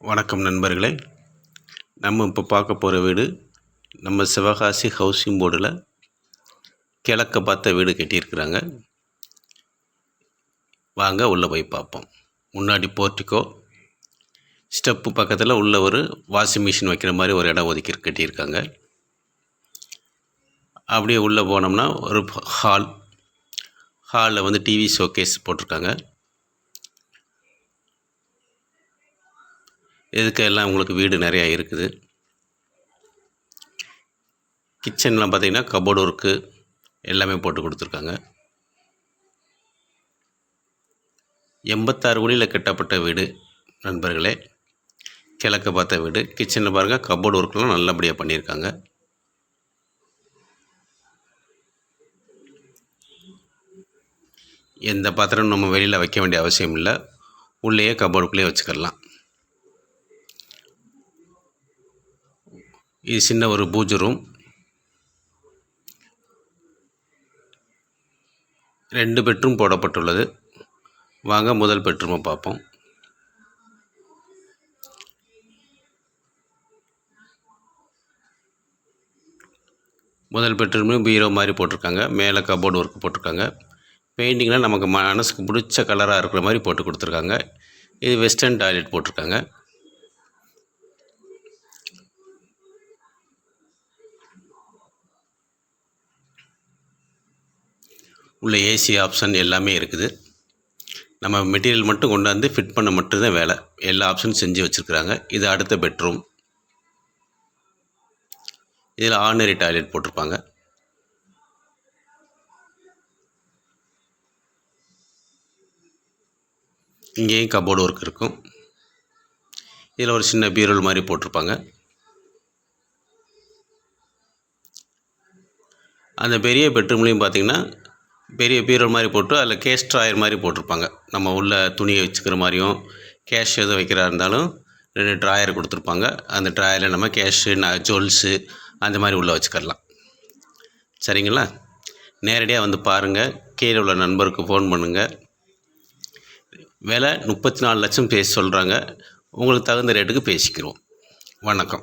வணக்கம் நண்பர்களே. நம்ம இப்போ பார்க்க போகிற வீடு நம்ம சிவகாசி ஹவுசிங் போர்டில் கிழக்க பார்த்த வீடு கட்டியிருக்கிறாங்க. வாங்க உள்ளே போய் பார்ப்போம். முன்னாடி போர்ட்டிக்கோ, ஸ்டெப்பு பக்கத்தில் உள்ள ஒரு வாஷிங் மிஷின் வைக்கிற மாதிரி ஒரு இடம் ஒதுக்கி கட்டியிருக்காங்க. அப்படியே உள்ளே போனோம்னா ஒரு ஹாலில் வந்து டிவி ஷோகேஸ் போட்டிருக்காங்க. இதுக்கு எல்லாம் உங்களுக்கு வீடு நிறையா இருக்குது. கிச்சன்லாம் பார்த்திங்கன்னா கபோர்டு ஒர்க்கு எல்லாமே போட்டு கொடுத்துருக்காங்க. 86 குழியில் கட்டப்பட்ட வீடு நண்பர்களே. கிழக்க பார்த்த வீடு. கிச்சனில் பாருங்கள், கபோர்டு ஒர்க்கெலாம் நல்லபடியாக பண்ணியிருக்காங்க. எந்த பாத்திரம் நம்ம வெளியில் வைக்க வேண்டிய அவசியம் இல்லை. உள்ளேயே கபோர்டுக்குள்ளேயே வச்சுக்கலாம். இது சின்ன ஒரு பூஜை ரூம். 2 பெட்ரூம் போடப்பட்டுள்ளது. வாங்க முதல் பெட்ரூமை பார்ப்போம். முதல் பெட்ரூம்லேயும் பீரோ மாதிரி போட்டிருக்காங்க. மேலே கபோர்டு ஒர்க் போட்டிருக்காங்க. பெயிண்டிங்லாம் நமக்கு மனசுக்கு பிடிச்ச கலராக இருக்கிற மாதிரி போட்டு கொடுத்துருக்காங்க. இது வெஸ்டர்ன் டாய்லெட் போட்டிருக்காங்க. உள்ள ஏசி ஆப்ஷன் எல்லாமே இருக்குது. நம்ம மெட்டீரியல் மட்டும் கொண்டாந்து ஃபிட் பண்ண மட்டும்தான் வேலை. எல்லா ஆப்ஷனும் செஞ்சு வச்சுருக்குறாங்க. இது அடுத்த பெட்ரூம். இதில் ஆர்டினரி டாய்லெட் போட்டிருப்பாங்க. இங்கேயும் கபோர்டு ஒர்க் இருக்கும். இதில் ஒரு சின்ன பீரோல் மாதிரி போட்டிருப்பாங்க. அந்த பெரிய பெட்ரூம்லேயும் பார்த்திங்கன்னா பெரிய பீரோல் மாதிரி போட்டு அதில் கேஷ் ட்ராயர் மாதிரி போட்டிருப்பாங்க. நம்ம உள்ள துணியை வச்சுக்கிற மாதிரியும் கேஷ் எதுவும் வைக்கிறா இருந்தாலும் 2 ட்ராயர் கொடுத்துருப்பாங்க. அந்த ட்ராயரில் நம்ம கேஷு, ஜுவல்ஸு அந்த மாதிரி உள்ளே வச்சுக்கலாம். சரிங்களா? நேரடியாக வந்து பாருங்கள். கீழே உள்ள நண்பருக்கு ஃபோன் பண்ணுங்கள். விலை 34 லட்சம் பேசி சொல்கிறாங்க. உங்களுக்கு தகுந்த ரேட்டுக்கு பேசிக்கிறோம். வணக்கம்.